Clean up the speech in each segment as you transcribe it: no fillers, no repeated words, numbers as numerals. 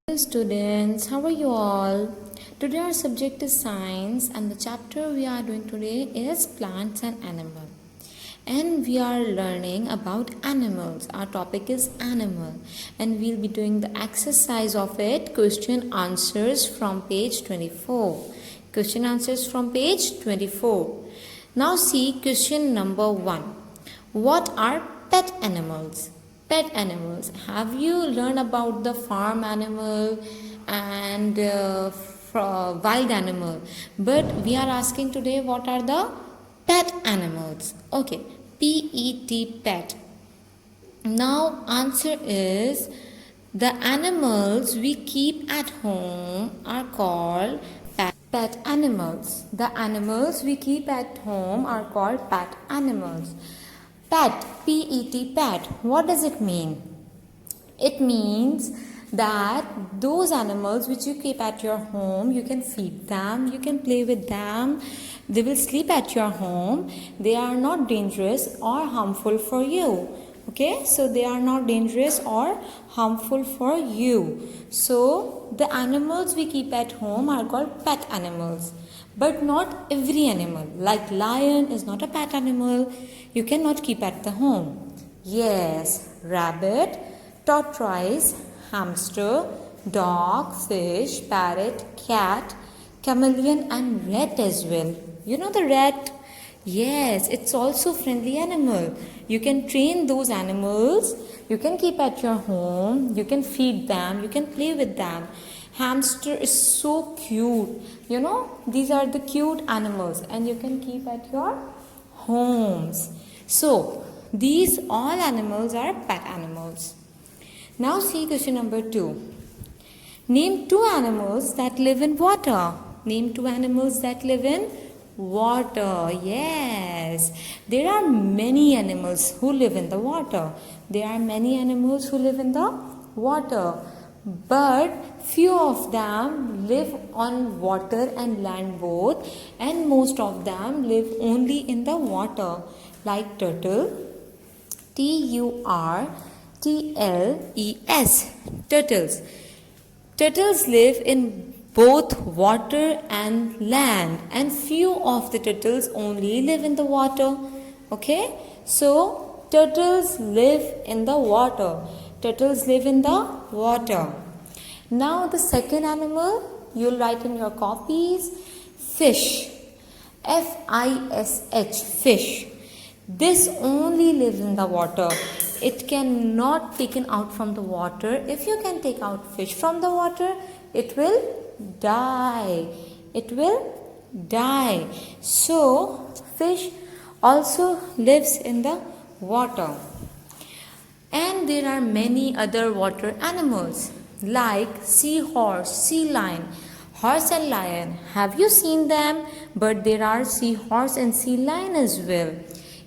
Hello students, how are you all? Today our subject is science and the chapter we are doing today is plants and animal. And we are learning about animals. Our topic is animal and we'll be doing the exercise of it, question answers from page 24. Question answers from page 24. Now see question number 1. What are pet animals? Pet animals. Have you learned about the farm animal and wild animal? But we are asking today what are the pet animals? Okay, P-E-T, pet. Now answer is the animals we keep at home are called pet animals. The animals we keep at home are called pet animals. Pet, P-E-T, pet. What does it mean? It means that those animals which you keep at your home, you can feed them, you can play with them, they will sleep at your home, they are not dangerous or harmful for you. Okay, so they are not dangerous or harmful for you. So the animals we keep at home are called pet animals. But not every animal. Like lion is not a pet animal. You cannot keep at the home. Yes, rabbit, tortoise, hamster, dog, fish, parrot, cat, chameleon and rat as well. You know the rat? Yes, it's also friendly animal. You can train those animals. You can keep at your home. You can feed them. You can play with them. Hamster is so cute. You know, these are the cute animals and you can keep at your homes. So, these all animals are pet animals. Now see question number 2. Name 2 animals that live in water. Name 2 animals that live in water. Yes, there are many animals who live in the water. There are many animals who live in the water. But few of them live on water and land both, and most of them live only in the water, like turtle, Turtles. Turtles. Turtles live in both water and land, and few of the turtles only live in the water. Okay, so turtles live in the water. Turtles live in the water. Now the second animal you'll write in your copies, fish. F-I-S-H, fish. This only lives in the water. It cannot taken out from the water. If you can take out fish from the water, it will die. It will die. So fish also lives in the water. And there are many other water animals like seahorse, sea lion, horse and lion. Have you seen them? But there are seahorse and sea lion as well.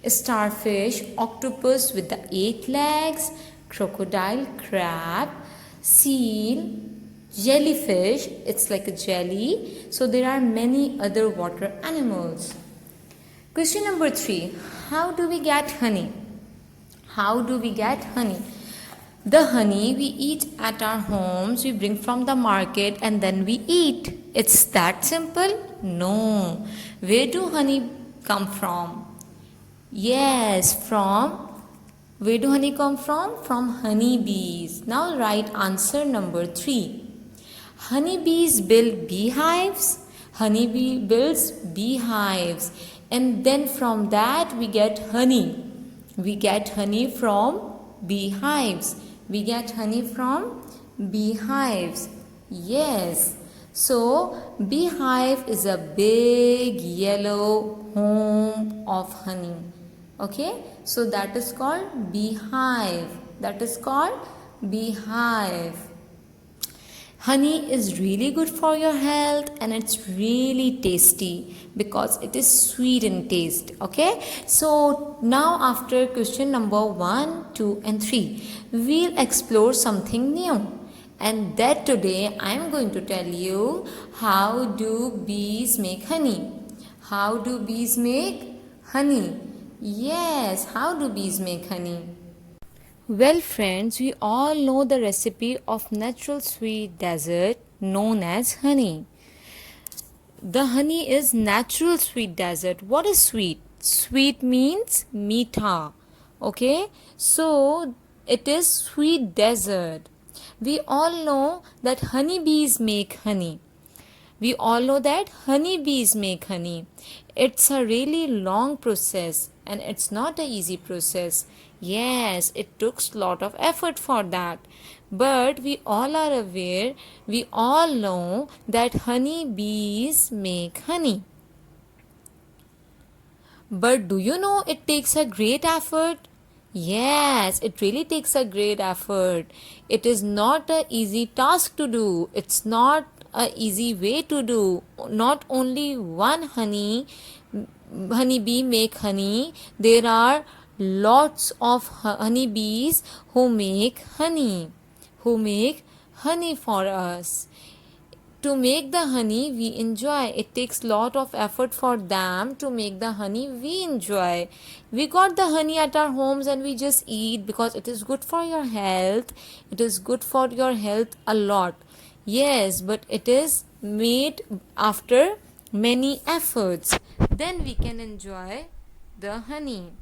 Starfish, octopus with the 8 legs, crocodile, crab, seal, jellyfish, it's like a jelly. So there are many other water animals. Question number 3. How do we get honey? How do we get honey? The honey we eat at our homes, we bring from the market and then we eat. It's that simple? No. Where do honey come from? Yes, where do honey come from? From honeybees. Now write answer number 3. Honeybees build beehives. Honeybee builds beehives. And then from that we get honey. We get honey from beehives. We get honey from beehives. Yes. So, beehive is a big yellow home of honey. Okay. So, that is called beehive. That is called beehive. Honey is really good for your health and it's really tasty because it is sweet in taste. Okay. So now after question number 1, 2 and 3, we'll explore something new. And that today I am going to tell you how do bees make honey. How do bees make honey? Yes, how do bees make honey? Well, friends, we all know the recipe of natural sweet dessert known as honey. The honey is natural sweet dessert. What is sweet? Sweet means meetha. Okay, so it is sweet dessert. We all know that honeybees make honey. We all know that honeybees make honey. It's a really long process and it's not an easy process. Yes, it took a lot of effort for that. But we all are aware, we all know that honeybees make honey. But do you know it takes a great effort? Yes, it really takes a great effort. It is not an easy task to do. It's not an easy way to do. Not only one honeybee make honey. There are lots of honeybees who make honey for us. To make the honey we enjoy, it takes lot of effort for them to make the honey we enjoy. We got the honey at our homes and we just eat because it is good for your health. It is good for your health a lot. Yes, but it is made after many efforts. Then we can enjoy the honey.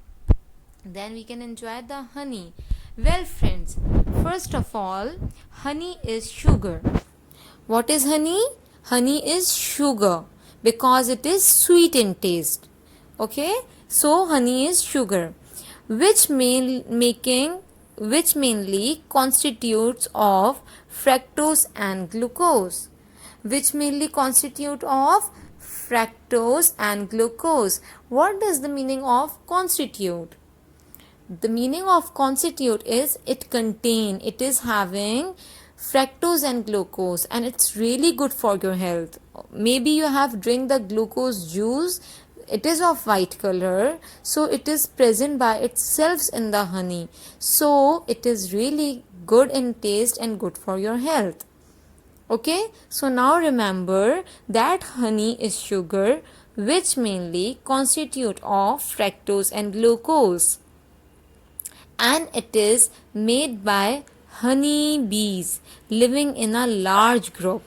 Well, friends, first of all, honey is sugar. What is honey? Honey is sugar because it is sweet in taste. Okay? So honey is sugar which mainly constitutes of fructose and glucose. Which mainly constitute of fructose and glucose. What does the meaning of constitute? The meaning of constitute is it is having fructose and glucose and it's really good for your health. Maybe you have drink the glucose juice. It is of white color, so it is present by itself in the honey. So it is really good in taste and good for your health. Okay, so now remember that honey is sugar which mainly constitute of fructose and glucose, and it is made by honey bees living in a large group.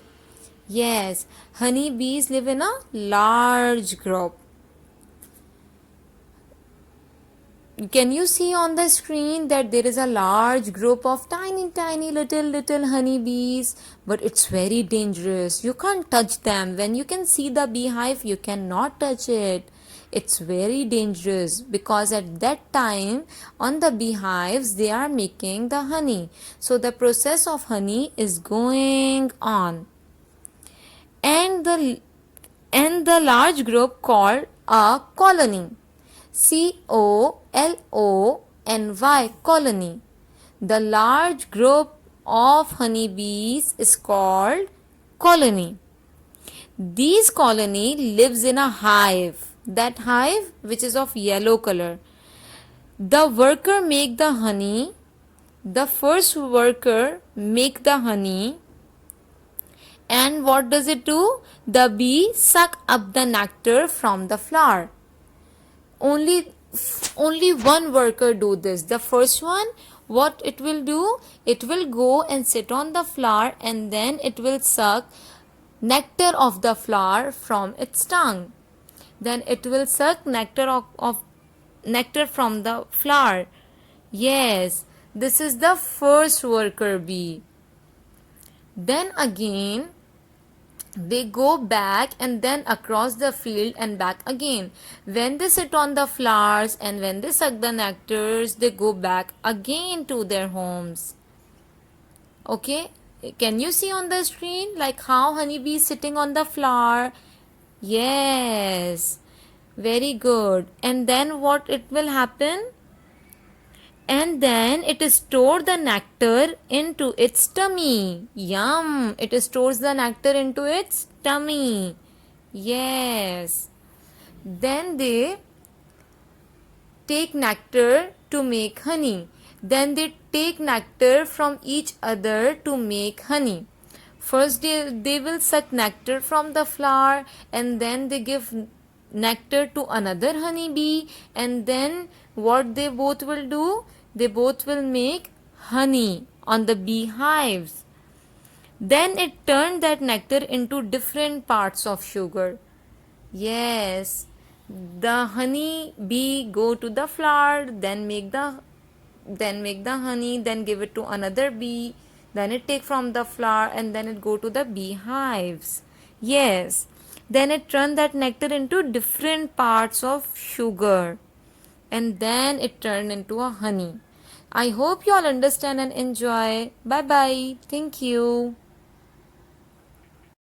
Yes, honey bees live in a large group. Can you see on the screen that there is a large group of tiny little honey bees? But it's very dangerous. You can't touch them. When you can see the beehive, you cannot touch it. It's very dangerous because at that time on the beehives they are making the honey. So the process of honey is going on. And the large group called a colony. COLONY, colony. The large group of honeybees is called colony. This colony lives in a hive. That hive which is of yellow color. The worker make the honey. The first worker make the honey. And what does it do? The bee suck up the nectar from the flower. Only one worker do this. The first one, what it will do? It will go and sit on the flower and then it will suck nectar of the flower from its tongue. Then it will suck nectar of nectar from the flower. Yes, this is the first worker bee. Then again they go back and then across the field and back again. When they sit on the flowers and when they suck the nectars, they go back again to their homes. Okay, can you see on the screen like how honeybee is sitting on the flower? Yes, very good. And then what it will happen? And then it stores the nectar into its tummy. Yum! It stores the nectar into its tummy. Yes. Then they take nectar to make honey. Then they take nectar from each other to make honey. First they will suck nectar from the flower and then they give nectar to another honeybee, and then what they both will do? they both will make honey on the beehives. Then it turned that nectar into different parts of sugar. Yes, the honey bee go to the flower, then make the honey, then give it to another bee, then it take from the flower and then it go to the beehives. Yes, then it turn that nectar into different parts of sugar and then it turned into a honey. I hope you all understand and enjoy. Bye bye. Thank you.